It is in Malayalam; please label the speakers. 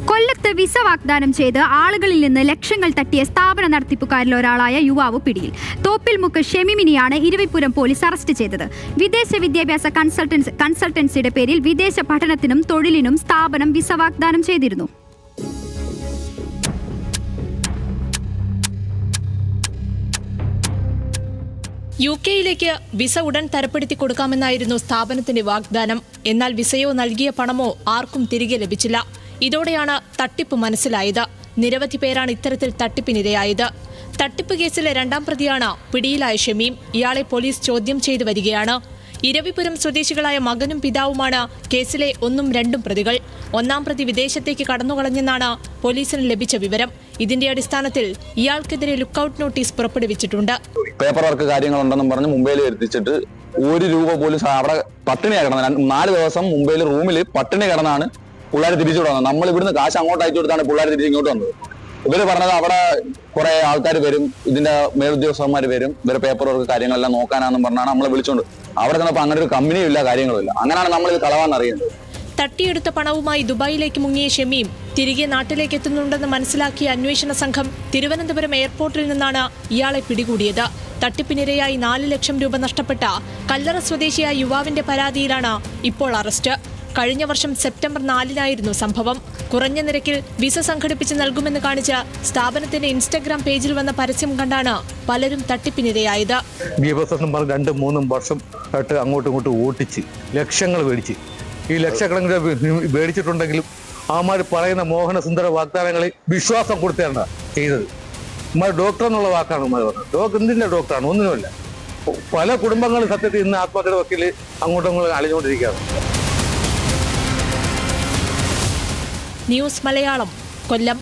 Speaker 1: കൊല്ലത്ത് വിസ വാഗ്ദാനം ചെയ്ത് ആളുകളിൽ നിന്ന് ലക്ഷങ്ങൾ തട്ടിയ സ്ഥാപന നടത്തിപ്പുകാരിൽ ഒരാളായ യുവാവ് പിടിയിൽ. തോപ്പിൽമുക്ക് ഷെമിമിനെയാണ് ഇരവിപുരം പോലീസ് അറസ്റ്റ് ചെയ്തത്. വിദേശ വിദ്യാഭ്യാസ കൺസൾട്ടൻസിയുടെ പേരിൽ വിദേശ പഠനത്തിനും തൊഴിലിനും സ്ഥാപനം വിസ വാഗ്ദാനം ചെയ്തിരുന്നു.
Speaker 2: UK-യിലേക്ക് വിസ ഉടൻ തരപ്പെടുത്തി കൊടുക്കാമെന്നായിരുന്നു സ്ഥാപനത്തിന്റെ വാഗ്ദാനം. എന്നാൽ വിസയോ നൽകിയ പണമോ ആർക്കും തിരികെ ലഭിച്ചില്ല. ഇതോടെയാണ് തട്ടിപ്പ് മനസ്സിലായത്. നിരവധി പേരാണ് ഇത്തരത്തിൽ തട്ടിപ്പിനിരയായത്. തട്ടിപ്പ് കേസിലെ രണ്ടാം പ്രതിയാണ് പിടിയിലായ ഷമീം. ഇയാളെ പോലീസ് ചോദ്യം ചെയ്തു വരികയാണ്. ഇരവിപുരം സ്വദേശികളായ മകനും പിതാവുമാണ് കേസിലെ 1ഉം 2ഉം പ്രതികൾ. ഒന്നാം പ്രതി വിദേശത്തേക്ക് കടന്നുകളഞ്ഞെന്നാണ് പോലീസിന് ലഭിച്ച വിവരം. ഇതിന്റെ അടിസ്ഥാനത്തിൽ ഇയാൾക്കെതിരെ ലുക്കൌട്ട് നോട്ടീസ് പുറപ്പെടുവിച്ചിട്ടുണ്ട്.
Speaker 3: പേപ്പർ വർക്ക് കാര്യങ്ങളുണ്ടെന്നും പറഞ്ഞ് മുംബൈയിൽ എത്തിച്ചിട്ട് ₹1 പോലും അവിടെ പട്ടിണിയാണ് കിടന്നത്. 4 ദിവസം മുംബൈയിൽ റൂമിൽ പട്ടിണി കിടന്നാണ് പിള്ളേർ തിരിച്ചു വന്നത്. നമ്മൾ ഇവിടുന്ന് കാശ് അങ്ങോട്ട് അയച്ചു കൊടുത്താണ് പിള്ളേർ തിരിച്ച് ഇങ്ങോട്ട് വന്നത്. ഇവര് പറഞ്ഞത് അവിടെ കുറെ ആൾക്കാർ വരും, ഇതിന്റെ മേലുദ്യോഗസ്ഥന്മാർ വരും, ഇവരെ പേപ്പർ വർക്ക് കാര്യങ്ങളെല്ലാം നോക്കാനാണെന്നും പറഞ്ഞാണ് നമ്മളെ വിളിച്ചോണ്ട്. അവിടെ ചെന്നപ്പോൾ അങ്ങനെ ഒരു കമ്പനിയും ഇല്ല, കാര്യങ്ങളുമില്ല. അങ്ങനെയാണ് നമ്മൾ ഇത് കളവാന്ന് അറിയുന്നത്.
Speaker 2: തട്ടിയെടുത്ത പണവുമായി ദുബായിലേക്ക് മുങ്ങിയ ഷമീം തിരികെ നാട്ടിലേക്ക് എത്തുന്നുണ്ടെന്ന് മനസ്സിലാക്കിയ അന്വേഷണ സംഘം തിരുവനന്തപുരം എയർപോർട്ടിൽ നിന്നാണ് ഇയാളെ പിടികൂടിയത്. തട്ടിപ്പിനിരയായി 4 ലക്ഷം രൂപ നഷ്ടപ്പെട്ട കല്ലറ സ്വദേശിയായ യുവാവിന്റെ പരാതിയിലാണ് ഇപ്പോൾ അറസ്റ്റ്. കഴിഞ്ഞ വർഷം സെപ്റ്റംബർ 4-നായിരുന്നു സംഭവം. കുറഞ്ഞ നിരക്കിൽ വിസ സംഘടിപ്പിച്ച് നൽകുമെന്ന് കാണിച്ച് സ്ഥാപനത്തിന്റെ ഇൻസ്റ്റഗ്രാം പേജിൽ വന്ന പരസ്യം കണ്ടാണ് പലരും തട്ടിപ്പിനിരയായത്.
Speaker 4: 2-3 വർഷം ആയിട്ട് അങ്ങോട്ടും ഇങ്ങോട്ടും ഓട്ടിച്ച് ലക്ഷങ്ങൾ മേടിച്ച് ഈ ലക്ഷക്കണക്കിന് മേടിച്ചിട്ടുണ്ടെങ്കിലും അവന്മാർ പറയുന്ന മോഹന സുന്ദര വാഗ്ദാനങ്ങളിൽ വിശ്വാസം കൊടുത്താണ് ചെയ്തത്. നമ്മൾ ഡോക്ടർ എന്നുള്ള വാക്കാണ് നമ്മൾ പറഞ്ഞത്. എന്തിന്റെ ഡോക്ടറാണ്? ഒന്നിനുമല്ല. പല കുടുംബങ്ങളും സത്യത്തിൽ ഇന്ന് ആത്മഹത്യയുടെ വക്കീൽ അങ്ങോട്ടും ഇങ്ങോട്ടും അലഞ്ഞുകൊണ്ടിരിക്കുകയാണ്.
Speaker 2: ന്യൂസ് മലയാളം, കൊല്ലം.